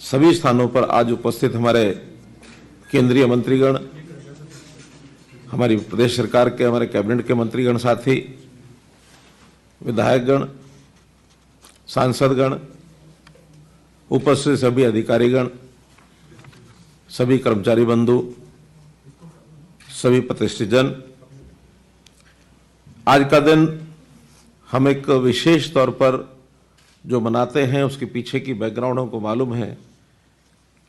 सभी स्थानों पर आज उपस्थित हमारे केंद्रीय मंत्रीगण, हमारी प्रदेश सरकार के, हमारे कैबिनेट के मंत्रीगण साथी, विधायकगण, सांसदगण, उपस्थित सभी अधिकारीगण, सभी कर्मचारी बंधु, सभी प्रतिष्ठित जन, आज का दिन हम एक विशेष तौर पर जो मनाते हैं उसके पीछे की बैकग्राउंड हमको मालूम है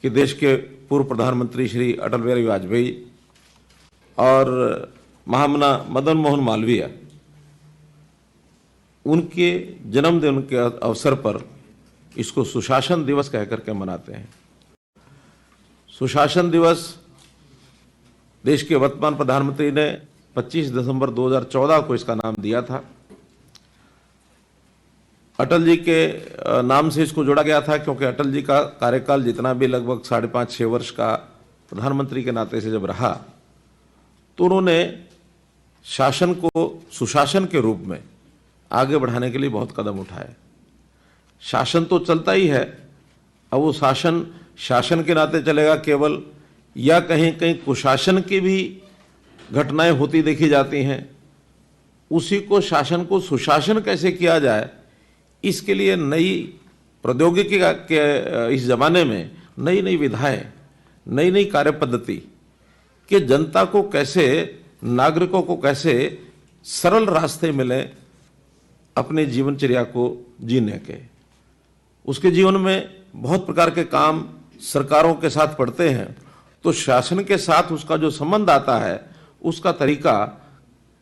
कि देश के पूर्व प्रधानमंत्री श्री अटल बिहारी वाजपेयी और महामना मदन मोहन मालवीय, उनके जन्मदिन के अवसर पर इसको सुशासन दिवस कहकर के मनाते हैं। सुशासन दिवस देश के वर्तमान प्रधानमंत्री ने 25 दिसंबर 2014 को इसका नाम दिया था। अटल जी के नाम से इसको जोड़ा गया था क्योंकि अटल जी का कार्यकाल जितना भी लगभग 5.5-6 वर्ष का प्रधानमंत्री के नाते से जब रहा तो उन्होंने शासन को सुशासन के रूप में आगे बढ़ाने के लिए बहुत कदम उठाए। शासन तो चलता ही है, अब वो शासन शासन के नाते चलेगा केवल, या कहीं कहीं कुशासन की भी घटनाएं होती देखी जाती हैं। उसी को शासन को सुशासन कैसे किया जाए, इसके लिए नई प्रौद्योगिकी के इस जमाने में नई नई विधाएं, नई नई कार्य पद्धति कि जनता को कैसे, नागरिकों को कैसे सरल रास्ते मिले अपने जीवनचर्या को जीने के। उसके जीवन में बहुत प्रकार के काम सरकारों के साथ पड़ते हैं, तो शासन के साथ उसका जो संबंध आता है उसका तरीका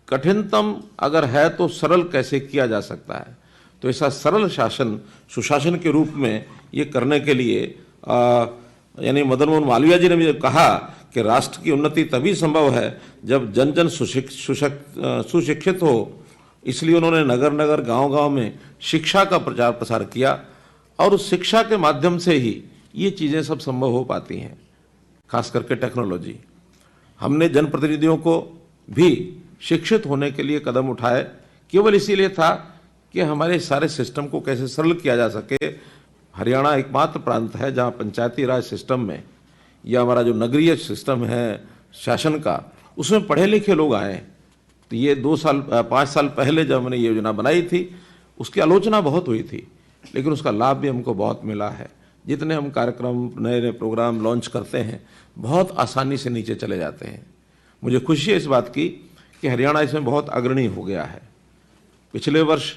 कठिनतम अगर है तो सरल कैसे किया जा सकता है। तो ऐसा सरल शासन सुशासन के रूप में ये करने के लिए यानी मदन मोहन मालवीय जी ने भी कहा कि राष्ट्र की उन्नति तभी संभव है जब जन जन सुशिक्षित हो। इसलिए उन्होंने नगर नगर गांव गांव में शिक्षा का प्रचार प्रसार किया और उस शिक्षा के माध्यम से ही ये चीज़ें सब संभव हो पाती हैं, खास करके टेक्नोलॉजी। हमने जनप्रतिनिधियों को भी शिक्षित होने के लिए कदम उठाए, केवल इसीलिए था कि हमारे सारे सिस्टम को कैसे सरल किया जा सके। हरियाणा एकमात्र प्रांत है जहां पंचायती राज सिस्टम में या हमारा जो नगरीय सिस्टम है शासन का, उसमें पढ़े लिखे लोग आए। तो ये 5 साल पहले जब हमने ये योजना बनाई थी उसकी आलोचना बहुत हुई थी, लेकिन उसका लाभ भी हमको बहुत मिला है। जितने हम कार्यक्रम, नए नए प्रोग्राम लॉन्च करते हैं, बहुत आसानी से नीचे चले जाते हैं। मुझे खुशी है इस बात की कि हरियाणा इसमें बहुत अग्रणी हो गया है। पिछले वर्ष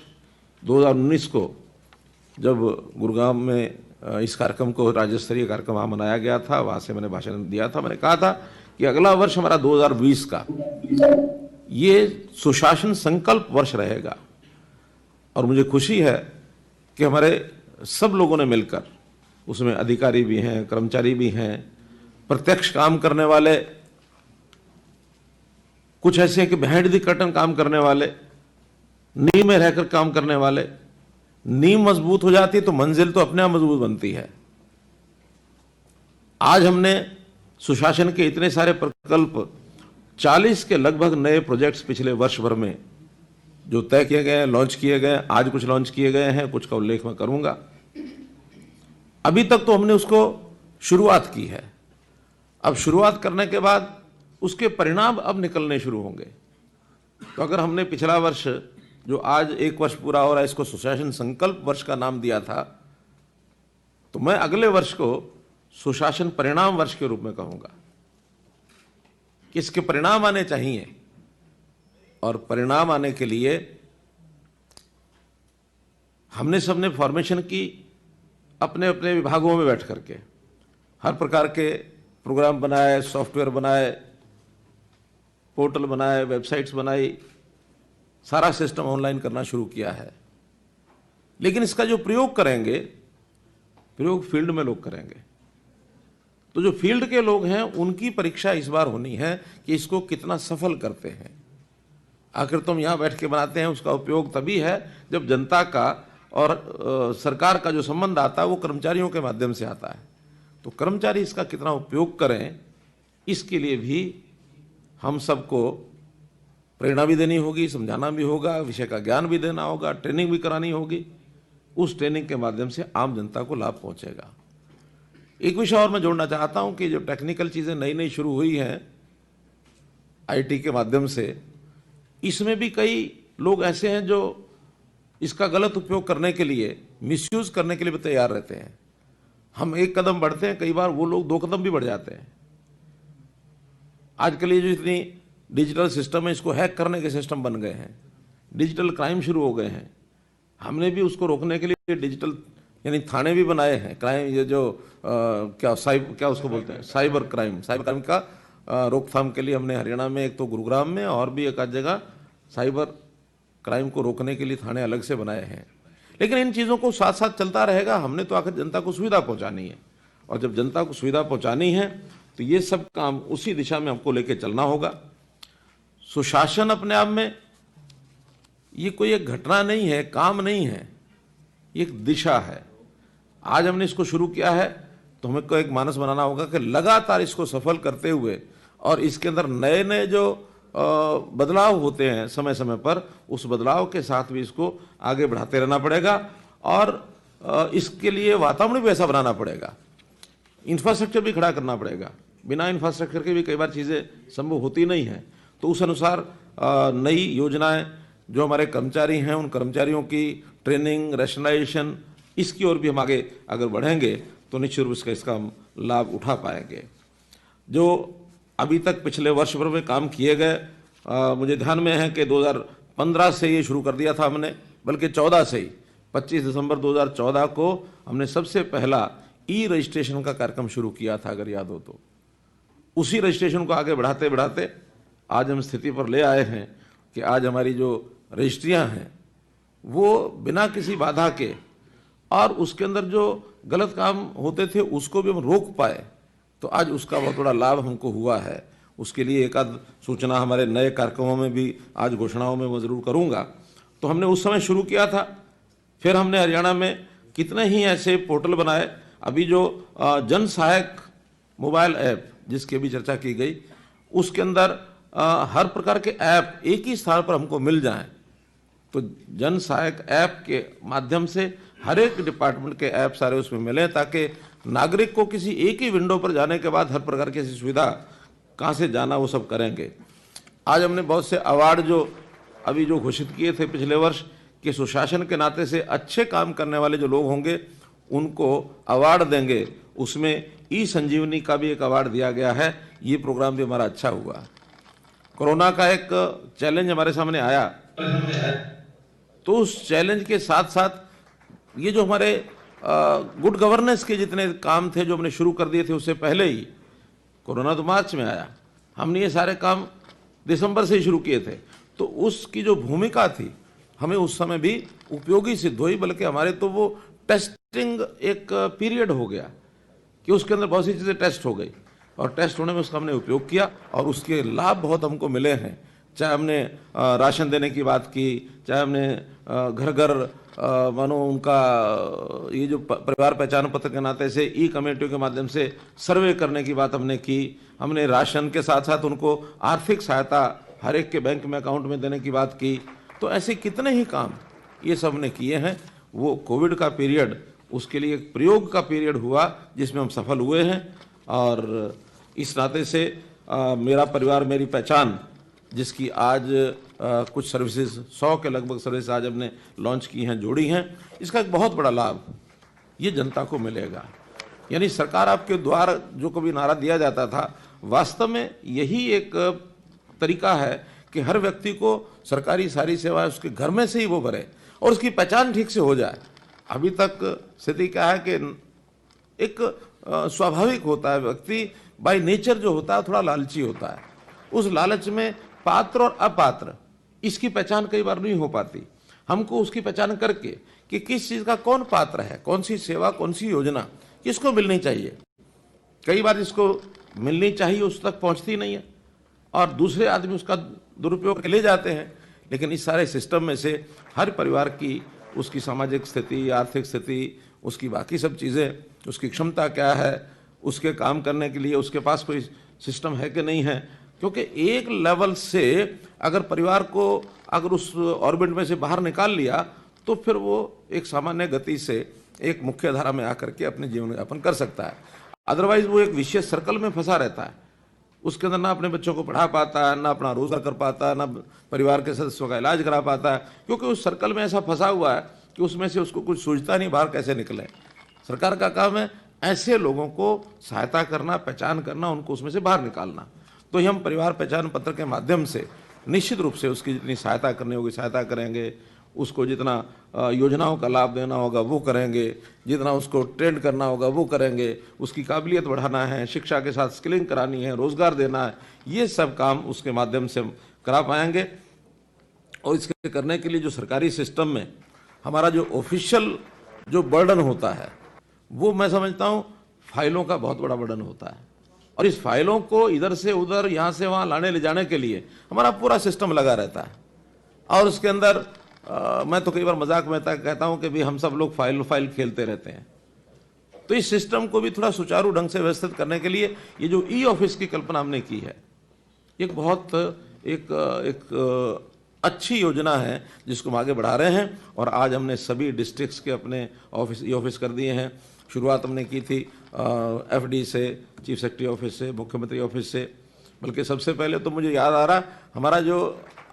2019 को जब गुरुग्राम में इस कार्यक्रम को, राज्य स्तरीय कार्यक्रम वहाँ मनाया गया था, वहाँ से मैंने भाषण दिया था। मैंने कहा था कि अगला वर्ष हमारा 2020 का ये सुशासन संकल्प वर्ष रहेगा। और मुझे खुशी है कि हमारे सब लोगों ने मिलकर, उसमें अधिकारी भी हैं, कर्मचारी भी हैं, प्रत्यक्ष काम करने वाले, कुछ ऐसे हैं कि बिहाइंड द कर्टन काम करने वाले, नींव में रहकर काम करने वाले। नींव मजबूत हो जाती है तो मंजिल तो अपने आप मजबूत बनती है। आज हमने सुशासन के इतने सारे प्रकल्प, 40 के लगभग नए प्रोजेक्ट्स पिछले वर्ष भर में जो तय किए गए हैं, लॉन्च किए गए हैं। आज कुछ लॉन्च किए गए हैं, कुछ का उल्लेख मैं करूंगा। अभी तक तो हमने उसको शुरुआत की है। अब शुरुआत करने के बाद उसके परिणाम अब निकलने शुरू होंगे। तो अगर हमने पिछला वर्ष, जो आज 1 वर्ष पूरा हो रहा है, इसको सुशासन संकल्प वर्ष का नाम दिया था, तो मैं अगले वर्ष को सुशासन परिणाम वर्ष के रूप में कहूंगा कि इसके परिणाम आने चाहिए। और परिणाम आने के लिए हमने सबने फॉर्मेशन की, अपने अपने विभागों में बैठ करके हर प्रकार के प्रोग्राम बनाए, सॉफ्टवेयर बनाए, पोर्टल बनाए, वेबसाइट्स बनाई, सारा सिस्टम ऑनलाइन करना शुरू किया है। लेकिन इसका जो प्रयोग करेंगे, प्रयोग फील्ड में लोग करेंगे। तो जो फील्ड के लोग हैं उनकी परीक्षा इस बार होनी है कि इसको कितना सफल करते हैं। आखिर तुम यहां बैठ के बनाते हैं, उसका उपयोग तभी है जब जनता का और सरकार का जो संबंध आता है वो कर्मचारियों के माध्यम से आता है। तो कर्मचारी इसका कितना उपयोग करें, इसके लिए भी हम सबको प्रेरणा भी देनी होगी, समझाना भी होगा, विषय का ज्ञान भी देना होगा, ट्रेनिंग भी करानी होगी। उस ट्रेनिंग के माध्यम से आम जनता को लाभ पहुंचेगा। एक विषय और मैं जोड़ना चाहता हूं कि जो टेक्निकल चीज़ें नई नई शुरू हुई हैं आईटी के माध्यम से, इसमें भी कई लोग ऐसे हैं जो इसका गलत उपयोग करने के लिए, मिसयूज करने के लिए भी तैयार रहते हैं। हम एक कदम बढ़ते हैं, कई बार वो लोग 2 कदम भी बढ़ जाते हैं। आजकल ये जो इतनी डिजिटल सिस्टम है, इसको हैक करने के सिस्टम बन गए हैं, डिजिटल क्राइम शुरू हो गए हैं। हमने भी उसको रोकने के लिए डिजिटल यानी थाने भी बनाए हैं। क्राइम ये जो क्या उसको बोलते हैं, साइबर क्राइम का रोकथाम के लिए हमने हरियाणा में, एक तो गुरुग्राम में और भी एक आध जगह साइबर क्राइम को रोकने के लिए थाने अलग से बनाए हैं। लेकिन इन चीज़ों को साथ साथ चलता रहेगा। हमने तो आखिर जनता को सुविधा पहुंचानी है, और जब जनता को सुविधा पहुंचानी है तो ये सब काम उसी दिशा में हमको लेके चलना होगा। सुशासन अपने आप में ये कोई एक घटना नहीं है, काम नहीं है, एक दिशा है। आज हमने इसको शुरू किया है तो हमें को एक मानस बनाना होगा कि लगातार इसको सफल करते हुए और इसके अंदर नए नए जो बदलाव होते हैं समय समय पर, उस बदलाव के साथ भी इसको आगे बढ़ाते रहना पड़ेगा। और इसके लिए वातावरण भी ऐसा बनाना पड़ेगा, इंफ्रास्ट्रक्चर भी खड़ा करना पड़ेगा। बिना इंफ्रास्ट्रक्चर के भी कई बार चीज़ें संभव होती नहीं हैं। तो उस अनुसार नई योजनाएं, जो हमारे कर्मचारी हैं उन कर्मचारियों की ट्रेनिंग, रैशनलाइजेशन, इसकी ओर भी हम आगे अगर बढ़ेंगे तो निश्चित रूप से इसका हम लाभ उठा पाएंगे। जो अभी तक पिछले वर्ष भर में काम किए गए, मुझे ध्यान में है कि 2015 से ये शुरू कर दिया था हमने, बल्कि 14 से ही, 25 दिसंबर 2014 को हमने सबसे पहला ई रजिस्ट्रेशन का कार्यक्रम शुरू किया था, अगर याद हो तो। उसी रजिस्ट्रेशन को आगे बढ़ाते बढ़ाते आज हम स्थिति पर ले आए हैं कि आज हमारी जो रजिस्ट्रियां हैं वो बिना किसी बाधा के, और उसके अंदर जो गलत काम होते थे उसको भी हम रोक पाए, तो आज उसका बहुत बड़ा लाभ हमको हुआ है। उसके लिए एक आध सूचना हमारे नए कार्यक्रमों में भी, आज घोषणाओं में मैं ज़रूर करूँगा। तो हमने उस समय शुरू किया था, फिर हमने हरियाणा में कितने ही ऐसे पोर्टल बनाए। अभी जो जन सहायक मोबाइल ऐप जिसकी भी चर्चा की गई, उसके अंदर हर प्रकार के ऐप एक ही स्थान पर हमको मिल जाएं, तो जन सहायक ऐप के माध्यम से हर एक डिपार्टमेंट के ऐप सारे उसमें मिलें, ताकि नागरिक को किसी एक ही विंडो पर जाने के बाद हर प्रकार की सुविधा कहाँ से जाना वो सब करेंगे। आज हमने बहुत से अवार्ड जो अभी जो घोषित किए थे पिछले वर्ष के, सुशासन के नाते से अच्छे काम करने वाले जो लोग होंगे उनको अवार्ड देंगे। उसमें ई संजीवनी का भी एक अवार्ड दिया गया है। ये प्रोग्राम भी हमारा अच्छा हुआ। कोरोना का एक चैलेंज हमारे सामने आया, तो उस चैलेंज के साथ साथ ये जो हमारे गुड गवर्नेंस के जितने काम थे जो हमने शुरू कर दिए थे, उससे पहले ही, कोरोना तो मार्च में आया, हमने ये सारे काम दिसंबर से ही शुरू किए थे। तो उसकी जो भूमिका थी हमें उस समय भी उपयोगी सिद्ध हुई, बल्कि हमारे तो वो टेस्टिंग एक पीरियड हो गया कि उसके अंदर बहुत सी चीज़ें टेस्ट हो गई, और टेस्ट होने में उसका हमने उपयोग किया और उसके लाभ बहुत हमको मिले हैं। चाहे हमने राशन देने की बात की, चाहे हमने घर घर मानो उनका ये जो परिवार पहचान पत्र के नाते से ई कमेटियों के माध्यम से सर्वे करने की बात हमने की, हमने राशन के साथ साथ उनको आर्थिक सहायता हर एक के बैंक में अकाउंट में देने की बात की। तो ऐसे कितने ही काम ये सब हमने किए हैं। वो कोविड का पीरियड उसके लिए एक प्रयोग का पीरियड हुआ जिसमें हम सफल हुए हैं। और इस नाते से मेरा परिवार मेरी पहचान, जिसकी आज कुछ सर्विसेज 100 के लगभग सर्विस आज हमने लॉन्च की हैं, जोड़ी हैं, इसका एक बहुत बड़ा लाभ ये जनता को मिलेगा। यानी सरकार आपके द्वार जो कभी नारा दिया जाता था, वास्तव में यही एक तरीका है कि हर व्यक्ति को सरकारी सारी सेवाएं उसके घर में से ही वो भरे और उसकी पहचान ठीक से हो जाए। अभी तक स्थिति क्या है कि एक स्वाभाविक होता है, व्यक्ति बाय नेचर जो होता है थोड़ा लालची होता है। उस लालच में पात्र और अपात्र इसकी पहचान कई बार नहीं हो पाती। हमको उसकी पहचान करके कि किस चीज़ का कौन पात्र है, कौन सी सेवा, कौन सी योजना किसको मिलनी चाहिए, कई बार जिसको मिलनी चाहिए उस तक पहुंचती नहीं है और दूसरे आदमी उसका दुरुपयोग ले जाते हैं। लेकिन इस सारे सिस्टम में से हर परिवार की उसकी सामाजिक स्थिति, आर्थिक स्थिति, उसकी बाकी सब चीज़ें, उसकी क्षमता क्या है, उसके काम करने के लिए उसके पास कोई सिस्टम है कि नहीं है। क्योंकि एक लेवल से अगर परिवार को अगर उस ऑर्बिट में से बाहर निकाल लिया तो फिर वो एक सामान्य गति से एक मुख्य धारा में आकर के अपने जीवन यापन कर सकता है। अदरवाइज वो एक विशेष सर्कल में फंसा रहता है, उसके अंदर ना अपने बच्चों को पढ़ा पाता है, ना अपना रोजगार कर पाता है, ना परिवार के सदस्यों का इलाज करा पाता है, क्योंकि उस सर्कल में ऐसा फंसा हुआ है कि उसमें से उसको कुछ सूझता नहीं बाहर कैसे निकले। सरकार का काम है ऐसे लोगों को सहायता करना, पहचान करना, उनको उसमें से बाहर निकालना। तो हम परिवार पहचान पत्र के माध्यम से निश्चित रूप से उसकी जितनी सहायता करनी होगी सहायता करेंगे, उसको जितना योजनाओं का लाभ देना होगा वो करेंगे, जितना उसको ट्रेंड करना होगा वो करेंगे, उसकी काबिलियत बढ़ाना है, शिक्षा के साथ स्किलिंग करानी है, रोजगार देना है, ये सब काम उसके माध्यम से हम करा पाएंगे। और इसके करने के लिए जो सरकारी सिस्टम में हमारा जो ऑफिशियल जो बर्डन होता है वो मैं समझता हूँ फाइलों का बहुत बड़ा बर्डन होता है, और इस फाइलों को इधर से उधर यहाँ से वहाँ लाने ले जाने के लिए हमारा पूरा सिस्टम लगा रहता है। और उसके अंदर मैं तो कई बार मजाक में कहता हूँ कि भी हम सब लोग फाइल खेलते रहते हैं। तो इस सिस्टम को भी थोड़ा सुचारू ढंग से व्यवस्थित करने के लिए ये जो ई ऑफिस की कल्पना हमने की है, एक बहुत एक अच्छी योजना है जिसको हम आगे बढ़ा रहे हैं। और आज हमने सभी डिस्ट्रिक्ट्स के अपने ऑफिस ई ऑफिस कर दिए हैं। शुरुआत हमने की थी एफडी से, चीफ सेक्रेटरी ऑफिस से, मुख्यमंत्री ऑफिस से, बल्कि सबसे पहले तो मुझे याद आ रहा हमारा जो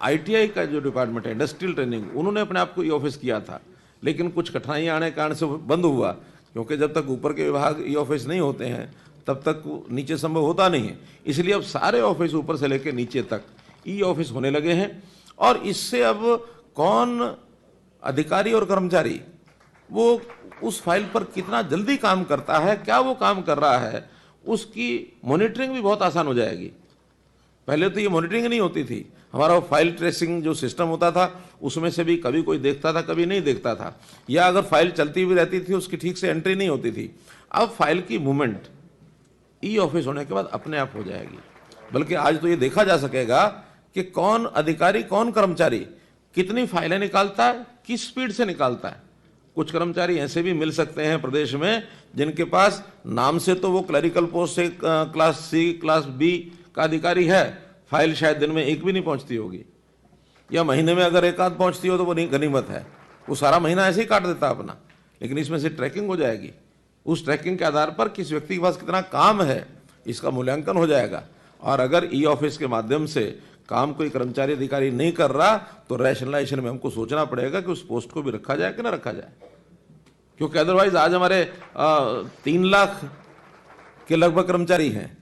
आईटीआई का जो डिपार्टमेंट है इंडस्ट्रियल ट्रेनिंग, उन्होंने अपने आप को ई ऑफिस किया था, लेकिन कुछ कठिनाइयाँ आने के कारण से बंद हुआ, क्योंकि जब तक ऊपर के विभाग ई ऑफिस नहीं होते हैं तब तक नीचे संभव होता नहीं है। इसलिए अब सारे ऑफिस ऊपर से लेकर नीचे तक ई ऑफिस होने लगे हैं। और इससे अब कौन अधिकारी और कर्मचारी वो उस फाइल पर कितना जल्दी काम करता है, क्या वो काम कर रहा है, उसकी मॉनिटरिंग भी बहुत आसान हो जाएगी। पहले तो ये मॉनिटरिंग नहीं होती थी, हमारा फाइल ट्रेसिंग जो सिस्टम होता था उसमें से भी कभी कोई देखता था कभी नहीं देखता था, या अगर फाइल चलती भी रहती थी उसकी ठीक से एंट्री नहीं होती थी। अब फाइल की मूवमेंट ई ऑफिस होने के बाद अपने आप हो जाएगी। बल्कि आज तो ये देखा जा सकेगा कि कौन अधिकारी कौन कर्मचारी कितनी फाइलें निकालता है, किस स्पीड से निकालता है। कुछ कर्मचारी ऐसे भी मिल सकते हैं प्रदेश में जिनके पास नाम से तो वो क्लरिकल पोस्ट से क्लास सी क्लास बी का अधिकारी है, फाइल शायद दिन में एक भी नहीं पहुंचती होगी, या महीने में अगर एक आध पहुंचती हो तो वो नहीं गनीमत है, वो सारा महीना ऐसे ही काट देता अपना। लेकिन इसमें से ट्रैकिंग हो जाएगी, उस ट्रैकिंग के आधार पर किस व्यक्ति के पास कितना काम है इसका मूल्यांकन हो जाएगा। और अगर ई ऑफिस के माध्यम से काम कोई कर्मचारी अधिकारी नहीं कर रहा तो रैशनलाइजेशन में हमको सोचना पड़ेगा कि उस पोस्ट को भी रखा जाए कि ना रखा जाए, क्योंकि अदरवाइज आज हमारे 3 लाख के लगभग कर्मचारी हैं,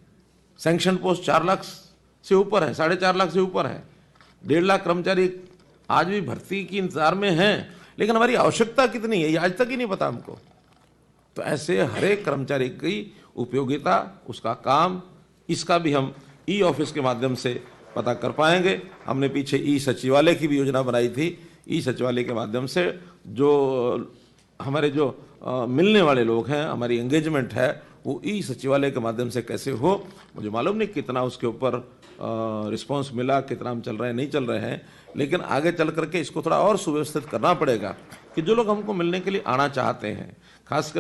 सैंक्शन पोस्ट 4 लाख से ऊपर है, 4.5 लाख से ऊपर है, 1.5 लाख कर्मचारी आज भी भर्ती की इंतजार में हैं, लेकिन हमारी आवश्यकता कितनी है ये आज तक ही नहीं पता हमको। तो ऐसे हर एक कर्मचारी की उपयोगिता, उसका काम, इसका भी हम ई ऑफिस के माध्यम से पता कर पाएंगे। हमने पीछे ई सचिवालय की भी योजना बनाई थी। ई सचिवालय के माध्यम से जो हमारे जो मिलने वाले लोग हैं, हमारी एंगेजमेंट है, वो ई सचिवालय के माध्यम से कैसे हो, मुझे मालूम नहीं कितना उसके ऊपर रिस्पांस मिला, कितना हम चल रहे हैं नहीं चल रहे हैं, लेकिन आगे चल करके इसको थोड़ा और सुव्यवस्थित करना पड़ेगा कि जो लोग हमको मिलने के लिए आना चाहते हैं, खास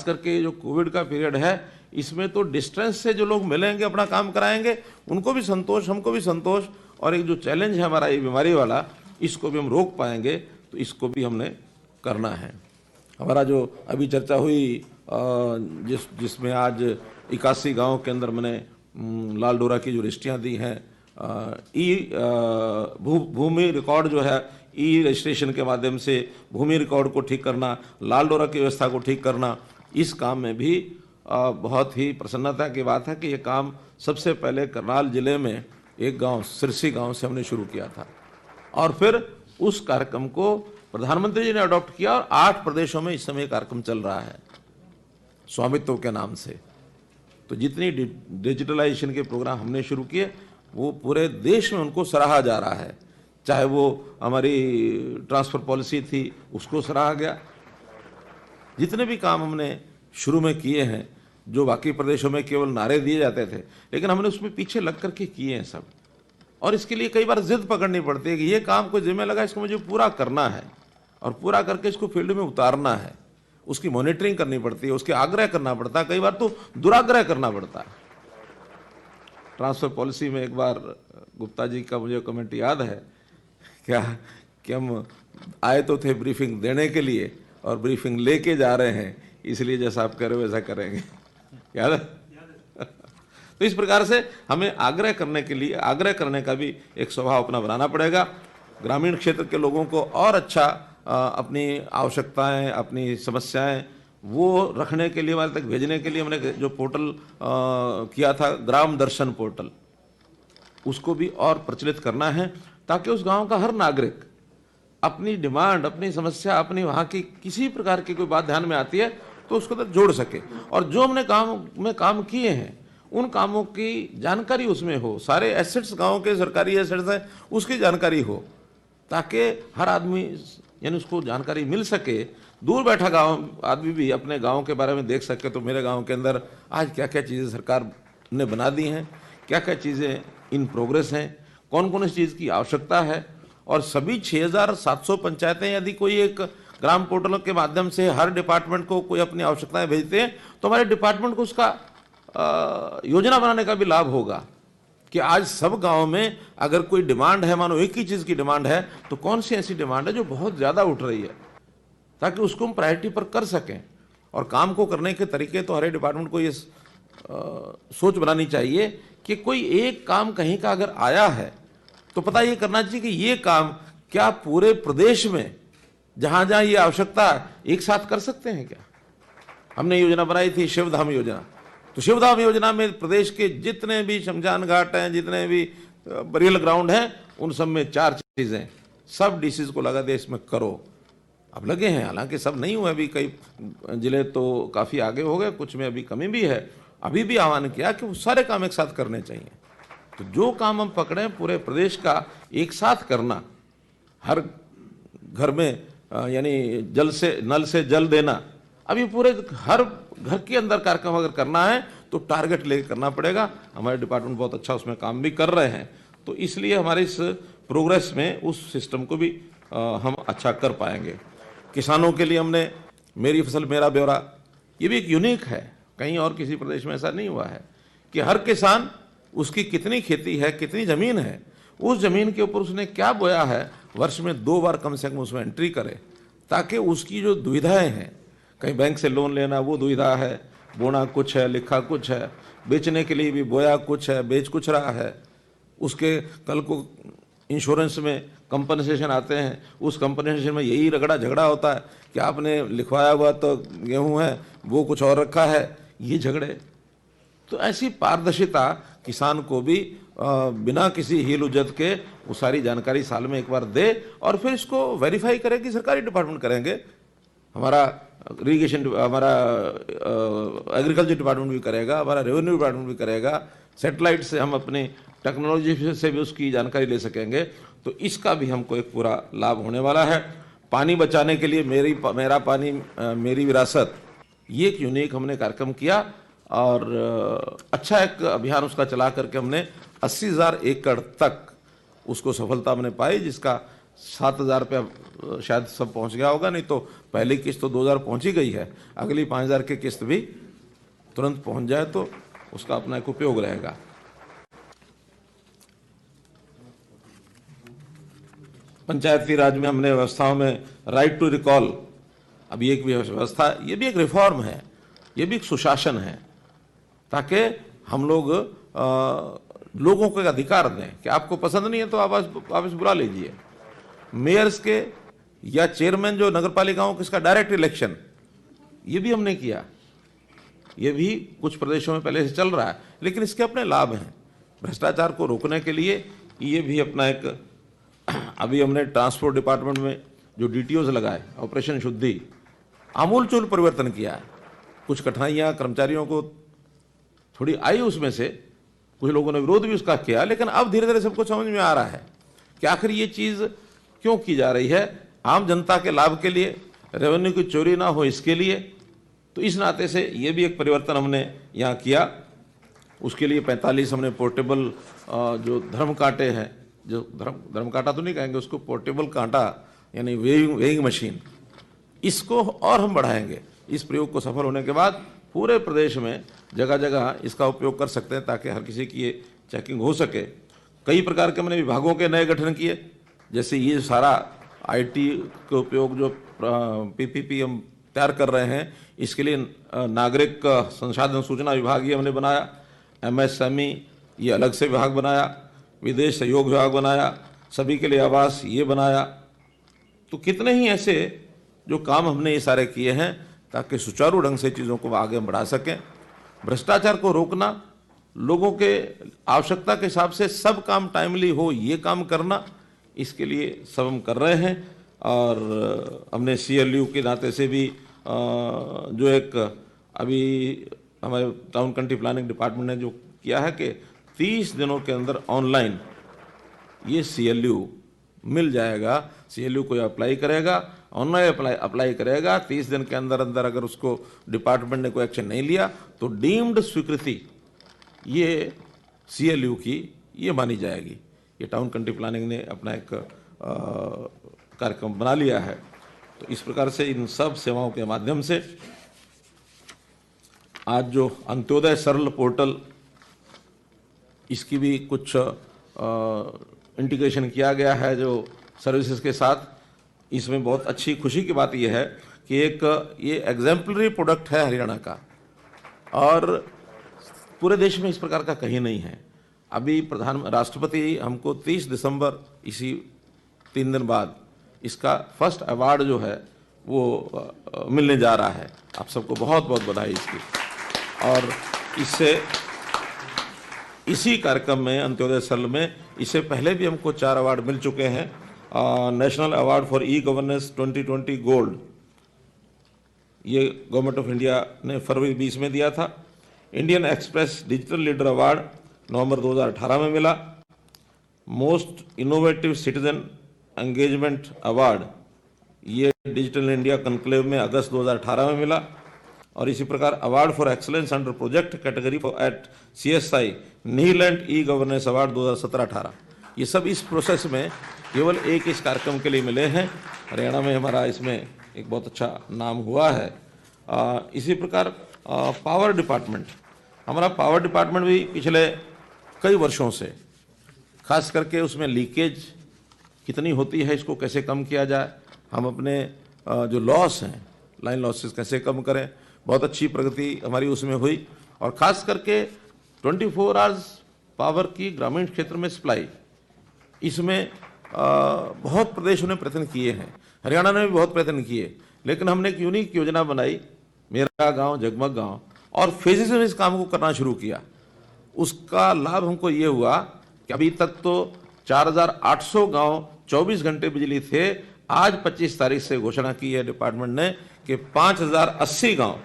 करके जो कोविड का पीरियड है, इसमें तो डिस्टेंस से जो लोग मिलेंगे अपना काम कराएंगे, उनको भी संतोष, हमको भी संतोष, और एक जो चैलेंज है हमारा ये बीमारी वाला, इसको भी हम रोक पाएंगे, तो इसको भी हमने करना है। हमारा जो अभी चर्चा हुई जिसमें आज 81 गांव के अंदर मैंने लाल डोरा की जो रजिस्ट्रियाँ दी हैं, भूमि रिकॉर्ड जो है ई रजिस्ट्रेशन के माध्यम से भूमि रिकॉर्ड को ठीक करना, लाल डोरा की व्यवस्था को ठीक करना, इस काम में भी बहुत ही प्रसन्नता की बात है कि ये काम सबसे पहले करनाल जिले में एक गांव सिरसी गांव से हमने शुरू किया था, और फिर उस कार्यक्रम को प्रधानमंत्री जी ने अडॉप्ट किया, और 8 प्रदेशों में इस समय कार्यक्रम चल रहा है स्वामित्व के नाम से। तो जितनी डिजिटलाइजेशन के प्रोग्राम हमने शुरू किए वो पूरे देश में उनको सराहा जा रहा है। चाहे वो हमारी ट्रांसफर पॉलिसी थी उसको सराहा गया, जितने भी काम हमने शुरू में किए हैं जो बाकी प्रदेशों में केवल नारे दिए जाते थे, लेकिन हमने उसमें पीछे लग करके किए हैं सब। और इसके लिए कई बार जिद पकड़नी पड़ती है कि ये काम कोई जिम्मे लगा, इसको मुझे पूरा करना है, और पूरा करके इसको फील्ड में उतारना है, उसकी मॉनिटरिंग करनी पड़ती है, उसके आग्रह करना पड़ता है, कई बार तो दुराग्रह करना पड़ता है। ट्रांसफर पॉलिसी में एक बार गुप्ता जी का मुझे कमेंट याद है क्या कि हम आए तो थे ब्रीफिंग देने के लिए, और ब्रीफिंग लेके जा रहे हैं, इसलिए जैसा आप कह रहे हो वैसा करेंगे। याद है? तो इस प्रकार से हमें आग्रह करने का भी एक स्वभाव अपना बनाना पड़ेगा। ग्रामीण क्षेत्र के लोगों को और अच्छा अपनी आवश्यकताएं, अपनी समस्याएं वो रखने के लिए, हमारे तक भेजने के लिए हमने जो पोर्टल किया था, ग्राम दर्शन पोर्टल, उसको भी और प्रचलित करना है, ताकि उस गांव का हर नागरिक अपनी डिमांड, अपनी समस्या, अपनी वहाँ की किसी प्रकार की कोई बात ध्यान में आती है तो उसको तक जोड़ सके, और जो हमने गाँव में काम किए हैं उन कामों की जानकारी उसमें हो, सारे एसेट्स, गांव के सरकारी एसेट्स हैं उसकी जानकारी हो, ताकि हर आदमी यानी उसको जानकारी मिल सके। दूर बैठा गांव आदमी भी अपने गांव के बारे में देख सके, तो मेरे गांव के अंदर आज क्या क्या चीज़ें सरकार ने बना दी हैं, क्या क्या चीज़ें इन प्रोग्रेस हैं, कौन कौन इस चीज़ की आवश्यकता है। और सभी 6700 पंचायतें यदि कोई एक ग्राम पोर्टल के माध्यम से हर डिपार्टमेंट को कोई अपनी आवश्यकताएं भेजते हैं, तो हमारे डिपार्टमेंट को उसका योजना बनाने का भी लाभ होगा कि आज सब गांव में अगर कोई डिमांड है, मानो एक ही चीज़ की डिमांड है, तो कौन सी ऐसी डिमांड है जो बहुत ज़्यादा उठ रही है, ताकि उसको हम प्रायोरिटी पर कर सकें। और काम को करने के तरीके तो हर डिपार्टमेंट को ये सोच बनानी चाहिए कि कोई एक काम कहीं का अगर आया है तो पता ये करना चाहिए कि ये काम क्या पूरे प्रदेश में जहां जहां ये आवश्यकता है एक साथ कर सकते हैं क्या। हमने योजना बनाई थी शिवधाम योजना, तो शिवधाम योजना में प्रदेश के जितने भी शमशान घाट हैं, जितने भी बरियल ग्राउंड हैं, उन सब में 4 चीज़ें सब डीसीज को लगा दे इसमें करो। अब लगे हैं, हालांकि सब नहीं हुए, अभी कई जिले तो काफ़ी आगे हो गए, कुछ में अभी कमी भी है। अभी भी आह्वान किया कि वो सारे काम एक साथ करने चाहिए। तो जो काम हम पकड़े पूरे प्रदेश का एक साथ करना, हर घर में यानी नल से जल देना, अभी पूरे हर घर के अंदर कार्यक्रम अगर करना है तो टारगेट लेकर करना पड़ेगा। हमारे डिपार्टमेंट बहुत अच्छा उसमें काम भी कर रहे हैं, तो इसलिए हमारे इस प्रोग्रेस में उस सिस्टम को भी हम अच्छा कर पाएंगे। किसानों के लिए हमने मेरी फसल मेरा ब्यौरा, ये भी एक यूनिक है, कहीं और किसी प्रदेश में ऐसा नहीं हुआ है कि हर किसान उसकी कितनी खेती है, कितनी ज़मीन है, उस ज़मीन के ऊपर उसने क्या बोया है, वर्ष में 2 बार कम से कम उसमें एंट्री करे, ताकि उसकी जो दुविधाएं हैं, कहीं बैंक से लोन लेना वो दुविधा है, बोना कुछ है, लिखा कुछ है, बेचने के लिए भी बोया कुछ है, बेच कुछ रहा है, उसके कल को इंश्योरेंस में कंपनसेशन आते हैं, उस कंपनसेशन में यही रगड़ा झगड़ा होता है कि आपने लिखवाया हुआ तो गेहूं है, वो कुछ और रखा है, ये झगड़े। तो ऐसी पारदर्शिता किसान को भी बिना किसी हील उज्जत के वो सारी जानकारी साल में एक बार दे, और फिर इसको वेरीफाई करे कि सरकारी डिपार्टमेंट करेंगे, हमारा इरीगेशन, हमारा एग्रीकल्चर डिपार्टमेंट भी करेगा, हमारा रेवेन्यू डिपार्टमेंट भी करेगा, सैटेलाइट से हम अपनी टेक्नोलॉजी से भी उसकी जानकारी ले सकेंगे। तो इसका भी हमको एक पूरा लाभ होने वाला है। पानी बचाने के लिए मेरा पानी मेरी विरासत, ये एक यूनिक हमने कार्यक्रम किया, और अच्छा एक अभियान उसका चला करके हमने 80,000 एकड़ तक उसको सफलता हमने पाई, जिसका 7,000 रुपया शायद सब पहुंच गया होगा, नहीं तो पहली किस्त तो 2,000 पहुंच ही गई है, अगली 5,000 की किस्त भी तुरंत पहुंच जाए तो उसका अपना एक उपयोग रहेगा। पंचायती राज में हमने व्यवस्थाओं में राइट टू रिकॉल, अब ये एक व्यवस्था, ये भी एक रिफॉर्म है, ये भी एक सुशासन है, ताकि हम लोग लोगों को एक अधिकार दें कि आपको पसंद नहीं है तो आप वापस बुला लीजिए। मेयर्स के या चेयरमैन जो नगर पालिकाओं के, इसका डायरेक्ट इलेक्शन, ये भी हमने किया। ये भी कुछ प्रदेशों में पहले से चल रहा है, लेकिन इसके अपने लाभ हैं। भ्रष्टाचार को रोकने के लिए ये भी अपना एक, अभी हमने ट्रांसपोर्ट डिपार्टमेंट में जो DTOs लगाए, ऑपरेशन शुद्धि, आमूलचूल परिवर्तन किया है। कुछ कठिनाइयाँ कर्मचारियों को थोड़ी आई, उसमें से कुछ लोगों ने विरोध भी उसका किया, लेकिन अब धीरे धीरे सबको समझ में आ रहा है कि आखिर ये चीज़ क्यों की जा रही है, आम जनता के लाभ के लिए, रेवेन्यू की चोरी ना हो इसके लिए। तो इस नाते से ये भी एक परिवर्तन हमने यहाँ किया। उसके लिए 45 हमने पोर्टेबल जो धर्म कांटे हैं, जो धर्म कांटा तो नहीं कहेंगे उसको, पोर्टेबल कांटा यानी वेइंग मशीन, इसको और हम बढ़ाएंगे। इस प्रयोग को सफल होने के बाद पूरे प्रदेश में जगह जगह इसका उपयोग कर सकते हैं, ताकि हर किसी की ये चेकिंग हो सके। कई प्रकार के हमने विभागों के नए गठन किए, जैसे ये सारा आईटी के उपयोग जो पीपीपी हम तैयार कर रहे हैं, इसके लिए नागरिक संसाधन सूचना विभाग ये हमने बनाया, एमएसएमई ये अलग से विभाग बनाया, विदेश सहयोग विभाग बनाया, सभी के लिए आवास ये बनाया। तो कितने ही ऐसे जो काम हमने ये सारे किए हैं ताकि सुचारू ढंग से चीज़ों को आगे बढ़ा सकें। भ्रष्टाचार को रोकना, लोगों के आवश्यकता के हिसाब से सब काम टाइमली हो ये काम करना, इसके लिए सब हम कर रहे हैं। और हमने सीएलयू के नाते से भी जो एक अभी हमारे टाउन कंट्री प्लानिंग डिपार्टमेंट ने जो किया है कि 30 दिनों के अंदर ऑनलाइन ये सीएलयू मिल जाएगा। सीएलयू कोई अप्लाई करेगा, ऑनलाइन अप्लाई करेगा, 30 दिन के अंदर अंदर अगर उसको डिपार्टमेंट ने कोई एक्शन नहीं लिया तो डीम्ड स्वीकृति ये सीएलयू की ये मानी जाएगी। ये टाउन कंट्री प्लानिंग ने अपना एक कार्यक्रम बना लिया है। तो इस प्रकार से इन सब सेवाओं के माध्यम से आज जो अंत्योदय सरल पोर्टल, इसकी भी कुछ इंटीग्रेशन किया गया है जो सर्विसेज के साथ। इसमें बहुत अच्छी खुशी की बात यह है कि एक ये एग्जाम्पलरी प्रोडक्ट है हरियाणा का, और पूरे देश में इस प्रकार का कहीं नहीं है। अभी राष्ट्रपति हमको 30 दिसंबर इसी 3 दिन बाद इसका फर्स्ट अवार्ड जो है वो मिलने जा रहा है। आप सबको बहुत बहुत बधाई इसकी। और इससे इसी कार्यक्रम में अंत्योदय सरल में इससे पहले भी हमको 4 अवार्ड मिल चुके हैं। National award for e governance 2020 gold, ये गवर्नमेंट ऑफ इंडिया ने फरवरी 20 में दिया था। Indian Express digital leader award नवंबर 2018 में मिला। Most innovative citizen engagement award ये डिजिटल इंडिया कॉन्क्लेव में अगस्त 2018 में मिला। और इसी प्रकार award for excellence under project category at CSI Nihilent e governance award 2017-18, ये सब इस प्रोसेस में केवल एक इस कार्यक्रम के लिए मिले हैं। हरियाणा में हमारा इसमें एक बहुत अच्छा नाम हुआ है। इसी प्रकार पावर डिपार्टमेंट, हमारा पावर डिपार्टमेंट भी पिछले कई वर्षों से, खास करके उसमें लीकेज कितनी होती है, इसको कैसे कम किया जाए, हम अपने जो लॉस हैं, लाइन लॉसेस कैसे कम करें, बहुत अच्छी प्रगति हमारी उसमें हुई। और ख़ास करके 24 आवर्स पावर की ग्रामीण क्षेत्र में सप्लाई, इसमें बहुत प्रदेशों ने प्रयत्न किए हैं, हरियाणा ने भी बहुत प्रयत्न किए, लेकिन हमने एक यूनिक योजना बनाई, मेरा गांव जगमग गांव, और फेजेस में इस काम को करना शुरू किया। उसका लाभ हमको ये हुआ कि अभी तक तो 4800 गांव 24 घंटे बिजली थे। आज 25 तारीख से घोषणा की है डिपार्टमेंट ने कि 5080 गांव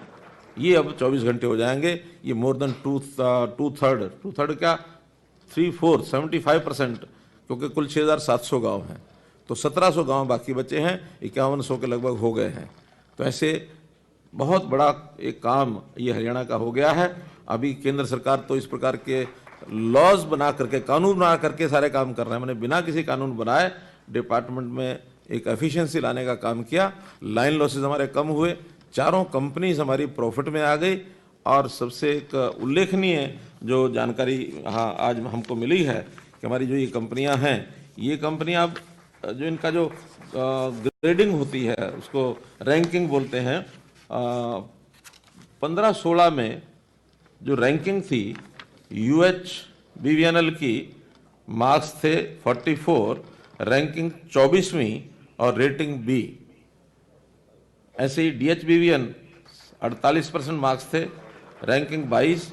ये अब 24 घंटे हो जाएंगे। ये मोर देन टू थर्ड क्या 3/4 75%, क्योंकि कुल 6700 गांव हैं, तो 1700 गांव बाकी बचे हैं, 5100 के लगभग हो गए हैं। तो ऐसे बहुत बड़ा एक काम ये हरियाणा का हो गया है। अभी केंद्र सरकार तो इस प्रकार के लॉज बना करके, कानून बना करके सारे काम कर रहे हैं। मैंने बिना किसी कानून बनाए डिपार्टमेंट में एक एफिशिएंसी लाने का काम किया। लाइन लॉसेज हमारे कम हुए, चारों कंपनीज हमारी प्रॉफिट में आ गई। और सबसे एक उल्लेखनीय जो जानकारी आज हमको मिली है कि हमारी जो ये कंपनियां हैं, ये कंपनियां अब जो इनका जो ग्रेडिंग होती है उसको रैंकिंग बोलते हैं। 15-16 में जो रैंकिंग थी UHBVNL की, मार्क्स थे 44, रैंकिंग 24वीं और रेटिंग B। ऐसे ही DHBVN 48% मार्क्स थे, रैंकिंग 22,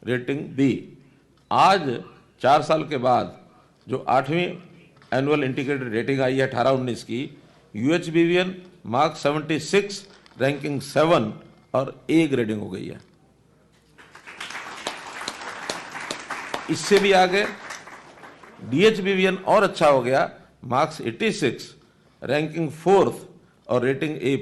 रेटिंग B। आज 4 साल के बाद जो 8वीं एनुअल इंटीग्रेटेड रेटिंग आई है 18-19 की, UHBVN मार्क्स 76, रैंकिंग 7 और A ग्रेडिंग हो गई है। इससे भी आगे DHBVN और अच्छा हो गया, मार्क्स 86, रैंकिंग 4th और रेटिंग A+।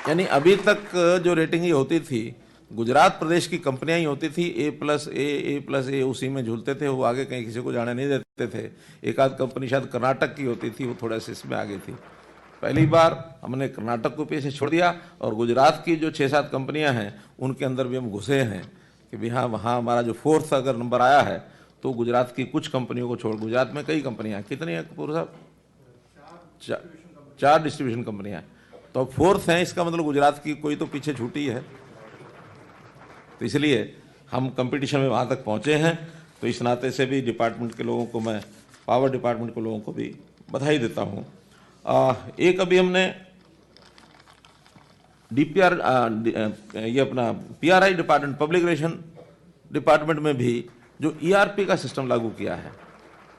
यानी अभी तक जो रेटिंग ये होती थी, गुजरात प्रदेश की कंपनियां ही होती थी, A+A, उसी में झूलते थे, वो आगे कहीं किसी को जाने नहीं देते थे। एक आध कंपनी शायद कर्नाटक की होती थी, वो थोड़ा सा इसमें आगे थी। पहली बार हमने कर्नाटक को पीछे छोड़ दिया और गुजरात की जो 6-7 कंपनियां हैं उनके अंदर भी हम घुसे हैं कि भी हाँ, वहाँ हमारा जो 4th अगर नंबर आया है तो गुजरात की कुछ कंपनियों को छोड़, गुजरात में कई कंपनियां हैं, कितनी है कपूर साहब? 4 डिस्ट्रीब्यूशन कंपनियां हैं, तो अब 4th हैं, इसका मतलब गुजरात की कोई तो पीछे छूटी है। तो इसलिए हम कंपटीशन में वहाँ तक पहुँचे हैं। तो इस नाते से भी डिपार्टमेंट के लोगों को मैं, पावर डिपार्टमेंट के लोगों को भी बधाई देता हूँ। एक अभी हमने डीपीआर, ये अपना PRI department, public relation department में भी जो ईआरपी का सिस्टम लागू किया है,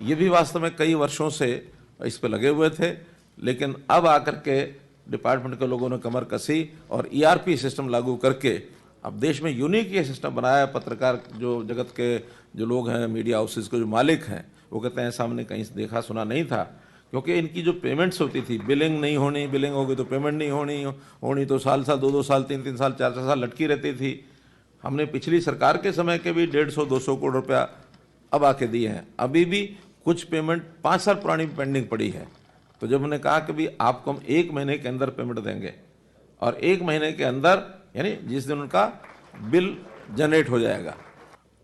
ये भी वास्तव में कई वर्षों से इस पे लगे हुए थे, लेकिन अब आकर के डिपार्टमेंट के लोगों ने कमर कसी और ईआरपी सिस्टम लागू करके अब देश में यूनिक ये सिस्टम बनाया है। पत्रकार जो जगत के जो लोग हैं, मीडिया हाउसेज के जो मालिक हैं, वो कहते हैं सामने कहीं देखा सुना नहीं था, क्योंकि इनकी जो पेमेंट्स होती थी, बिलिंग नहीं होनी, बिलिंग होगी तो पेमेंट नहीं होनी तो साल 2 साल 3 साल 4 साल लटकी रहती थी। हमने पिछली सरकार के समय के भी 150-200 करोड़ रुपया अब आके दिए हैं। अभी भी कुछ पेमेंट 5 साल पुरानी पेंडिंग पड़ी है। तो जब हमने कहा कि भी आपको हम 1 महीने के अंदर पेमेंट देंगे, और 1 महीने के अंदर यानी जिस दिन उनका बिल जनरेट हो जाएगा,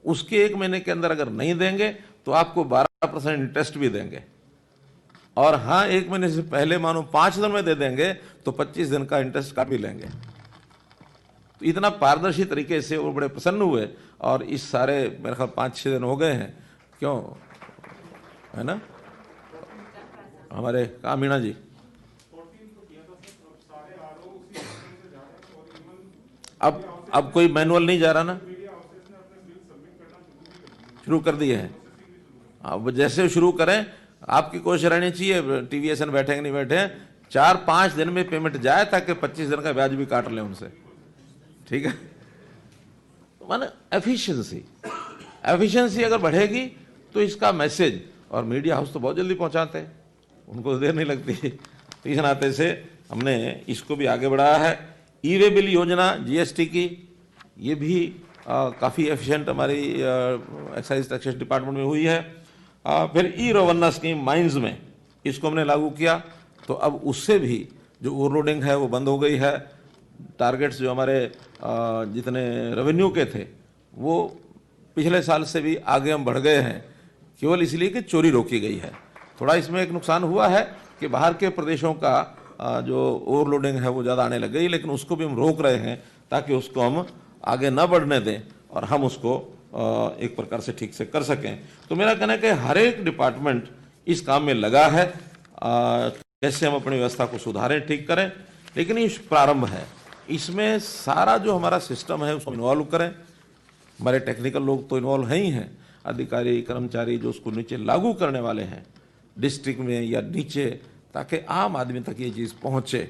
उसके 1 महीने के अंदर अगर नहीं देंगे तो आपको 12% इंटरेस्ट भी देंगे, और हाँ 1 महीने से पहले मानो 5 दिन में दे देंगे तो 25 दिन का इंटरेस्ट काट भी लेंगे। तो इतना पारदर्शी तरीके से वो बड़े प्रसन्न हुए, और इस सारे मेरे ख्याल 5-6 दिन हो गए हैं, क्यों है ना हमारे कहाँ मीणा जी, अब कोई मैनुअल नहीं जा रहा ना, शुरू कर दिए हैं। अब जैसे शुरू करें, आपकी कोशिश रहनी चाहिए, टीवीएसएन बैठेंगे नहीं बैठे, 4-5 दिन में पेमेंट जाए ताकि 25 दिन का ब्याज भी काट लें उनसे, ठीक है। माने एफिशिएंसी अगर बढ़ेगी तो इसका मैसेज, और मीडिया हाउस तो बहुत जल्दी पहुंचाते हैं, उनको देर नहीं लगती। तो इस नाते से हमने इसको भी आगे बढ़ाया है। ई वे बिल योजना जीएसटी की, ये भी काफ़ी एफिशिएंट हमारी एक्साइज टैक्सेशन डिपार्टमेंट में हुई है। फिर ई रवन्ना स्कीम माइंस में, इसको हमने लागू किया, तो अब उससे भी जो ओवरलोडिंग है वो बंद हो गई है। टारगेट्स जो हमारे जितने रेवेन्यू के थे वो पिछले साल से भी आगे हम बढ़ गए हैं, केवल इसलिए कि चोरी रोकी गई है। थोड़ा इसमें एक नुकसान हुआ है कि बाहर के प्रदेशों का जो ओवरलोडिंग है वो ज़्यादा आने लग गई, लेकिन उसको भी हम रोक रहे हैं ताकि उसको हम आगे न बढ़ने दें और हम उसको एक प्रकार से ठीक से कर सकें। तो मेरा कहना है कि हर एक डिपार्टमेंट इस काम में लगा है, कैसे हम अपनी व्यवस्था को सुधारें, ठीक करें, लेकिन ये प्रारंभ है। इसमें सारा जो हमारा सिस्टम है उसको इन्वॉल्व करें। हमारे टेक्निकल लोग तो इन्वॉल्व हैं ही हैं, अधिकारी कर्मचारी जो उसको नीचे लागू करने वाले हैं डिस्ट्रिक्ट में या नीचे, ताकि आम आदमी तक ये चीज़ पहुँचे।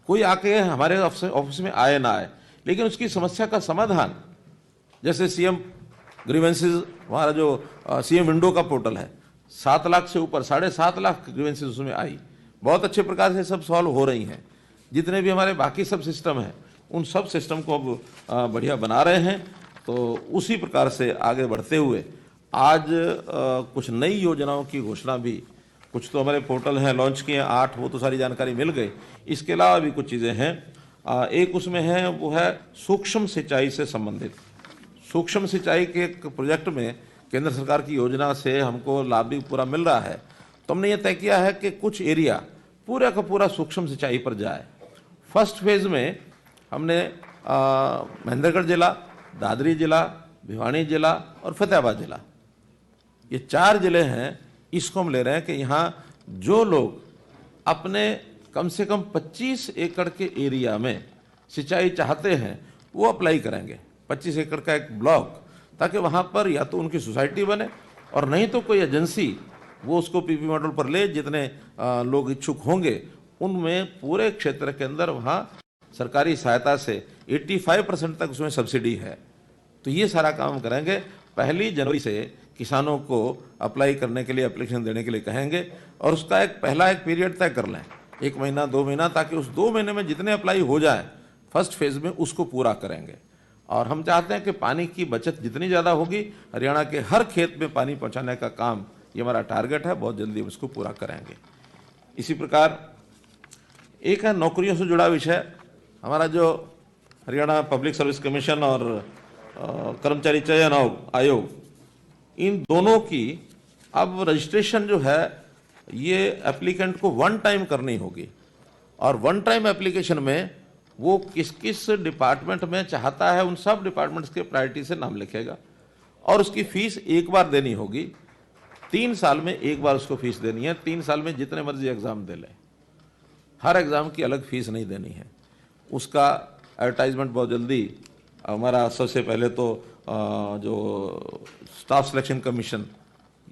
कोई आके हमारे ऑफिस में आए ना आए, लेकिन उसकी समस्या का समाधान, जैसे सीएम ग्रीवेंसेस, हमारा जो सीएम विंडो का पोर्टल है, 7 लाख से ऊपर 7.5 लाख ग्रीवेंसेस उसमें आई, बहुत अच्छे प्रकार से सब सॉल्व हो रही हैं। जितने भी हमारे बाकी सब सिस्टम हैं उन सब सिस्टम को अब बढ़िया बना रहे हैं। तो उसी प्रकार से आगे बढ़ते हुए आज कुछ नई योजनाओं की घोषणा भी, कुछ तो हमारे पोर्टल हैं लॉन्च किए 8, वो तो सारी जानकारी मिल गई। इसके अलावा भी कुछ चीज़ें हैं। एक उसमें है, वो है सूक्ष्म सिंचाई से संबंधित। सूक्ष्म सिंचाई के एक प्रोजेक्ट में केंद्र सरकार की योजना से हमको लाभ भी पूरा मिल रहा है। तो हमने ये तय किया है कि कुछ एरिया पूरा का पूरा सूक्ष्म सिंचाई पर जाए। फर्स्ट फेज में हमने महेंद्रगढ़ जिला, दादरी जिला, भिवानी जिला और फतेहाबाद जिला, ये 4 जिले हैं। इसको हम ले रहे हैं कि यहाँ जो लोग अपने कम से कम 25 एकड़ के एरिया में सिंचाई चाहते हैं वो अप्लाई करेंगे, 25 एकड़ का एक ब्लॉक, ताकि वहाँ पर या तो उनकी सोसाइटी बने और नहीं तो कोई एजेंसी वो उसको पीपी मॉडल पर ले। जितने लोग इच्छुक होंगे उनमें पूरे क्षेत्र के अंदर वहाँ सरकारी सहायता से 85% तक उसमें सब्सिडी है। तो ये सारा काम करेंगे। 1 जनवरी से किसानों को अप्लाई करने के लिए, एप्लीकेशन देने के लिए कहेंगे, और उसका पहला पीरियड तय कर लें, 1 महीना 2 महीना, ताकि उस 2 महीने में जितने अप्लाई हो जाए फर्स्ट फेज में उसको पूरा करेंगे। और हम चाहते हैं कि पानी की बचत जितनी ज़्यादा होगी, हरियाणा के हर खेत में पानी पहुँचाने का काम, ये हमारा टारगेट है, बहुत जल्दी उसको पूरा करेंगे। इसी प्रकार एक है नौकरियों से जुड़ा विषय। हमारा जो हरियाणा पब्लिक सर्विस कमीशन और कर्मचारी चयन आयोग, इन दोनों की अब रजिस्ट्रेशन जो है ये एप्लीकेंट को वन टाइम करनी होगी, और वन टाइम एप्लीकेशन में वो किस किस डिपार्टमेंट में चाहता है उन सब डिपार्टमेंट्स के प्रायोरिटी से नाम लिखेगा, और उसकी फीस एक बार देनी होगी। 3 साल में एक बार उसको फीस देनी है। 3 साल में जितने मर्जी एग्जाम दे ले, हर एग्जाम की अलग फीस नहीं देनी है। उसका एडवर्टाइजमेंट बहुत जल्दी, हमारा सबसे पहले तो जो स्टाफ सिलेक्शन कमीशन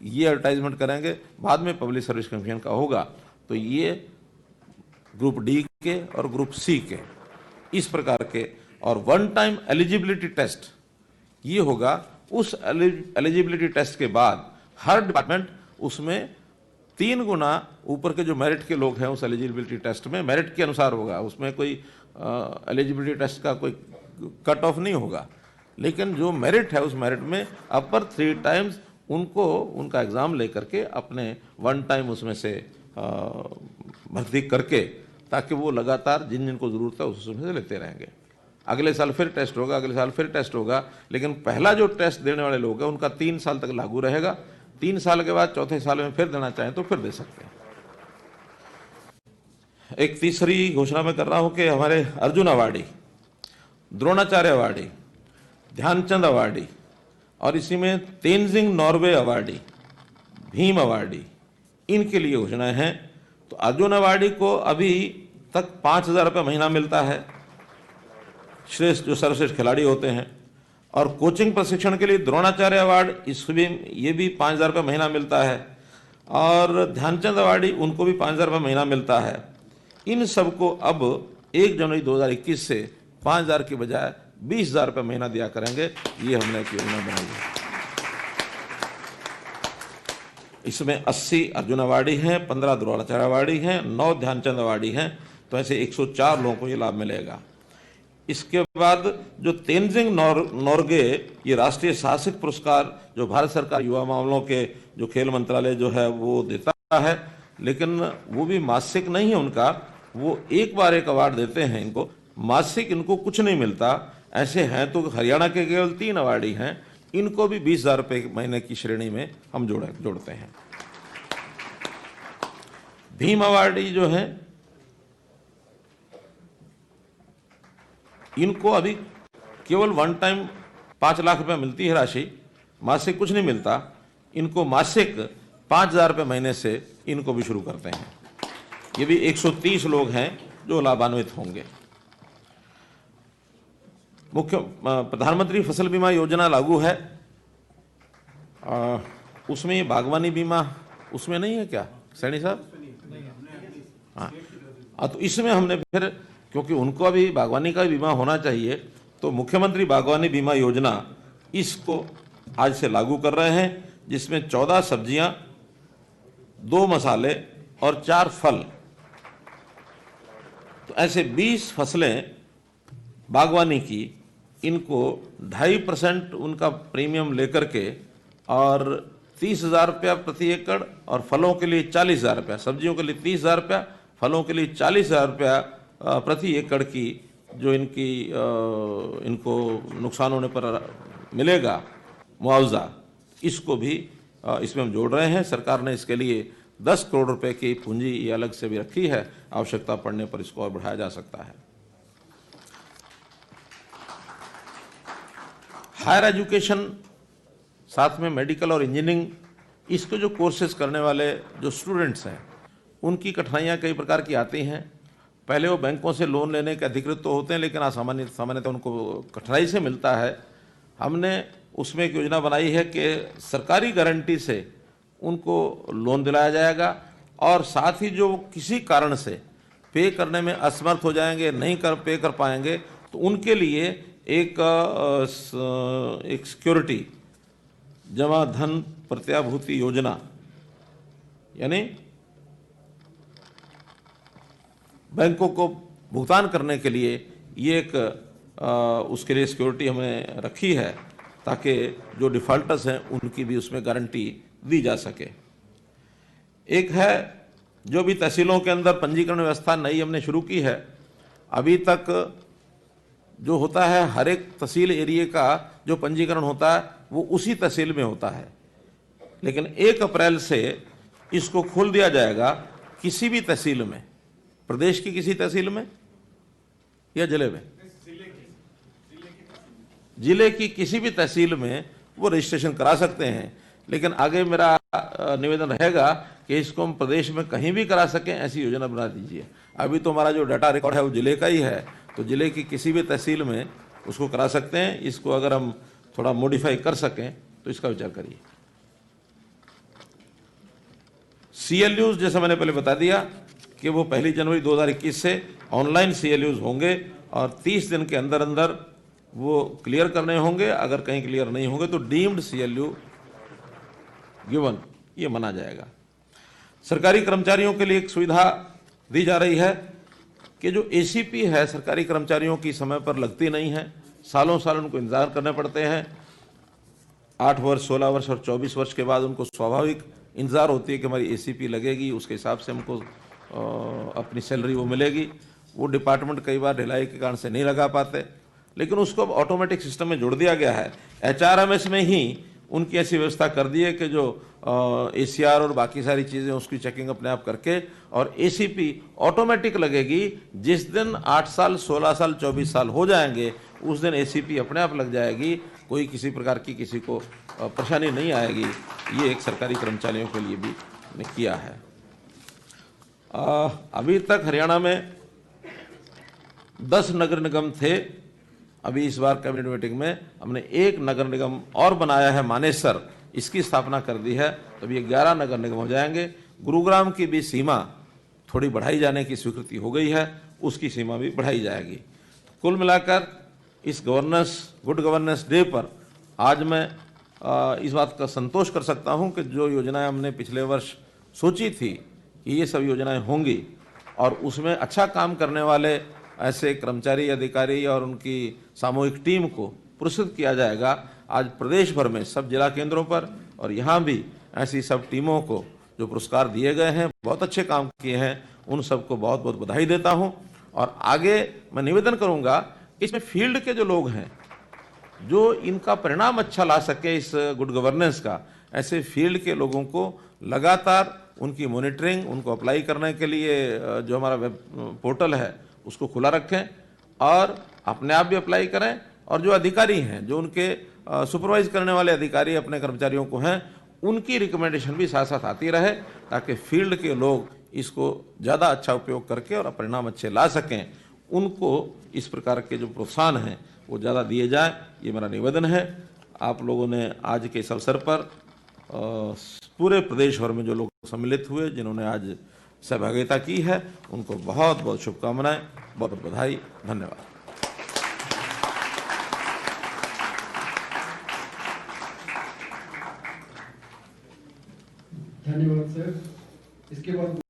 ये एडवर्टाइजमेंट करेंगे, बाद में पब्लिक सर्विस कमीशन का होगा। तो ये ग्रुप डी के और ग्रुप सी के इस प्रकार के, और वन टाइम एलिजिबिलिटी टेस्ट ये होगा। उस एलिजिबिलिटी टेस्ट के बाद हर डिपार्टमेंट उसमें 3 गुना ऊपर के जो मेरिट के लोग हैं उस एलिजिबिलिटी टेस्ट में मेरिट के अनुसार होगा। उसमें कोई एलिजिबिलिटी टेस्ट का कोई कट ऑफ नहीं होगा, लेकिन जो मेरिट है उस मेरिट में अपर 3 टाइम्स उनको उनका एग्जाम लेकर के अपने वन टाइम उसमें से भर्ती करके, ताकि वो लगातार जिन जिनको जरूरत है उसमें से लेते रहेंगे। अगले साल फिर टेस्ट होगा, अगले साल फिर टेस्ट होगा, लेकिन पहला जो टेस्ट देने वाले लोग हैं उनका 3 साल तक लागू रहेगा। 3 साल के बाद चौथे साल में फिर देना चाहें तो फिर दे सकते हैं। एक तीसरी घोषणा मैं कर रहा हूं कि हमारे Arjun awardee, Dronacharya awardee, Dhyanchand awardee और इसी में तेनजिंग नॉर्वे अवार्डी, भीम अवार्डी, इनके लिए घोषणाएं हैं। तो अर्जुन अवार्डी को अभी तक 5,000 रुपये महीना मिलता है, श्रेष्ठ जो सर्वश्रेष्ठ खिलाड़ी होते हैं। और कोचिंग प्रशिक्षण के लिए द्रोणाचार्य अवार्ड, इसमें ये भी 5,000 रुपये महीना मिलता है। और ध्यानचंद अवार्डी उनको भी 5,000 रुपये महीना मिलता है। इन सबको अब 1 जनवरी 2021 से 5,000 की बजाय 20,000 रुपये महीना दिया करेंगे। ये हमने एक योजना बनाई है। इसमें 80 अर्जुन अवार्डी हैं, 15 द्रोणाचार्य अवार्डी हैं, 9 ध्यानचंद अवार्डी हैं। तो ऐसे 104 लोगों को ये लाभ मिलेगा। इसके बाद जो तेनजिंग नॉर्गे, ये राष्ट्रीय साहसिक पुरस्कार जो भारत सरकार युवा मामलों के जो खेल मंत्रालय जो है वो देता है, लेकिन वो भी मासिक नहीं है उनका, वो एक बार एक अवार्ड देते हैं इनको, मासिक इनको कुछ नहीं मिलता। ऐसे हैं तो हरियाणा के केवल 3 अवार्डी हैं, इनको भी 20,000 रुपये महीने की श्रेणी में हम जोड़ते हैं। भीम अवार्डी जो है इनको अभी केवल वन टाइम 5 लाख रुपए मिलती है राशि, मासिक कुछ नहीं मिलता। इनको मासिक 5,000 रुपये महीने से इनको भी शुरू करते हैं। ये भी 130 लोग हैं जो लाभान्वित होंगे। मुख्य प्रधानमंत्री फसल बीमा योजना लागू है, उसमें बागवानी बीमा उसमें नहीं है क्या सैनी साहब? हाँ, तो इसमें हमने फिर, क्योंकि उनको अभी बागवानी का बीमा होना चाहिए, तो मुख्यमंत्री बागवानी बीमा योजना इसको आज से लागू कर रहे हैं, जिसमें 14 सब्जियां, 2 मसाले और 4 फल, तो ऐसे 20 फसलें बागवानी की, इनको 2.5% उनका प्रीमियम लेकर के और 30,000 रुपया प्रति एकड़, और फलों के लिए 40,000 रुपया, सब्जियों के लिए 30,000 रुपया, फलों के लिए 40,000 रुपया प्रति एकड़ की जो इनको नुकसान होने पर मिलेगा मुआवजा, इसको भी इसमें हम जोड़ रहे हैं। सरकार ने इसके लिए 10 करोड़ रुपए की पूंजी ये अलग से भी रखी है, आवश्यकता पड़ने पर इसको और बढ़ाया जा सकता है। हायर एजुकेशन, साथ में मेडिकल और इंजीनियरिंग, इसको जो कोर्सेज करने वाले जो स्टूडेंट्स हैं उनकी कठिनाइयाँ कई प्रकार की आती हैं। पहले वो बैंकों से लोन लेने के अधिकृत तो होते हैं, लेकिन सामान्यतः उनको कठिनाई से मिलता है। हमने उसमें एक योजना बनाई है कि सरकारी गारंटी से उनको लोन दिलाया जाएगा, और साथ ही जो किसी कारण से पे करने में असमर्थ हो जाएंगे, नहीं पे कर पाएंगे, तो उनके लिए एक सिक्योरिटी जमा धन प्रत्याभूति योजना, यानी बैंकों को भुगतान करने के लिए ये एक उसके लिए सिक्योरिटी हमने रखी है, ताकि जो डिफॉल्टर्स हैं उनकी भी उसमें गारंटी दी जा सके। एक है जो भी तहसीलों के अंदर पंजीकरण व्यवस्था नई हमने शुरू की है। अभी तक जो होता है, हर एक तहसील एरिया का जो पंजीकरण होता है वो उसी तहसील में होता है, लेकिन 1 अप्रैल से इसको खोल दिया जाएगा किसी भी तहसील में, प्रदेश की किसी तहसील में या जिले में, जिले की किसी भी तहसील में वो रजिस्ट्रेशन करा सकते हैं। लेकिन आगे मेरा निवेदन रहेगा कि इसको हम प्रदेश में कहीं भी करा सकें, ऐसी योजना बना दीजिए। अभी तो हमारा जो डाटा रिकॉर्ड है वो जिले का ही है, तो जिले की किसी भी तहसील में उसको करा सकते हैं। इसको अगर हम थोड़ा मॉडिफाई कर सकें तो इसका विचार करिए। CLUs जैसा मैंने पहले बता दिया कि वो 1 जनवरी 2021 से ऑनलाइन CLUs होंगे और 30 दिन के अंदर अंदर वो क्लियर करने होंगे। अगर कहीं क्लियर नहीं होंगे तो डीम्ड CLU गिवन ये माना जाएगा। सरकारी कर्मचारियों के लिए एक सुविधा दी जा रही है कि जो ACP है, सरकारी कर्मचारियों की समय पर लगती नहीं है, सालों साल उनको इंतजार करने पड़ते हैं। 8 वर्ष, 16 वर्ष और 24 वर्ष के बाद उनको स्वाभाविक इंतजार होती है कि हमारी ACP लगेगी, उसके हिसाब से हमको अपनी सैलरी वो मिलेगी। वो डिपार्टमेंट कई बार ढिलाई के कारण से नहीं लगा पाते, लेकिन उसको अब ऑटोमेटिक सिस्टम में जोड़ दिया गया है। HRMS में ही उनकी ऐसी व्यवस्था कर दी है कि जो ACR और बाकी सारी चीज़ें उसकी चेकिंग अपने आप करके और ACP ऑटोमेटिक लगेगी। जिस दिन 8 साल, 16 साल, 24 साल हो जाएंगे उस दिन ACP अपने आप लग जाएगी, कोई किसी प्रकार की किसी को परेशानी नहीं आएगी। ये एक सरकारी कर्मचारियों के लिए भी किया है। अभी तक हरियाणा में 10 नगर निगम थे। अभी इस बार कैबिनेट मीटिंग में हमने एक नगर निगम और बनाया है, मानेसर, इसकी स्थापना कर दी है। तब ये 11 नगर निगम हो जाएंगे। गुरुग्राम की भी सीमा थोड़ी बढ़ाई जाने की स्वीकृति हो गई है, उसकी सीमा भी बढ़ाई जाएगी। कुल मिलाकर इस गुड गवर्नेंस डे पर आज मैं इस बात का संतोष कर सकता हूं कि जो योजनाएं हमने पिछले वर्ष सोची थी कि ये सब योजनाएं होंगी और उसमें अच्छा काम करने वाले ऐसे कर्मचारी, अधिकारी और उनकी सामूहिक टीम को पुरस्कृत किया जाएगा। आज प्रदेश भर में सब जिला केंद्रों पर और यहाँ भी ऐसी सब टीमों को जो पुरस्कार दिए गए हैं, बहुत अच्छे काम किए हैं, उन सबको बहुत बहुत बधाई देता हूँ। और आगे मैं निवेदन करूँगा कि इसमें फील्ड के जो लोग हैं जो इनका परिणाम अच्छा ला सके इस गुड गवर्नेंस का, ऐसे फील्ड के लोगों को लगातार उनकी मॉनिटरिंग, उनको अप्लाई करने के लिए जो हमारा वेब पोर्टल है उसको खुला रखें और अपने आप भी अप्लाई करें। और जो अधिकारी हैं, जो उनके सुपरवाइज करने वाले अधिकारी अपने कर्मचारियों को हैं, उनकी रिकमेंडेशन भी साथ साथ आती रहे ताकि फील्ड के लोग इसको ज़्यादा अच्छा उपयोग करके और परिणाम अच्छे ला सकें। उनको इस प्रकार के जो प्रोत्साहन हैं वो ज़्यादा दिए जाए, ये मेरा निवेदन है। आप लोगों ने आज के इस अवसर पर पूरे प्रदेश भर में जो लोग सम्मिलित हुए, जिन्होंने आज सहभागिता की है, उनको बहुत बहुत शुभकामनाएं, बहुत बहुत बधाई, धन्यवाद। धन्यवाद सर। इसके बाद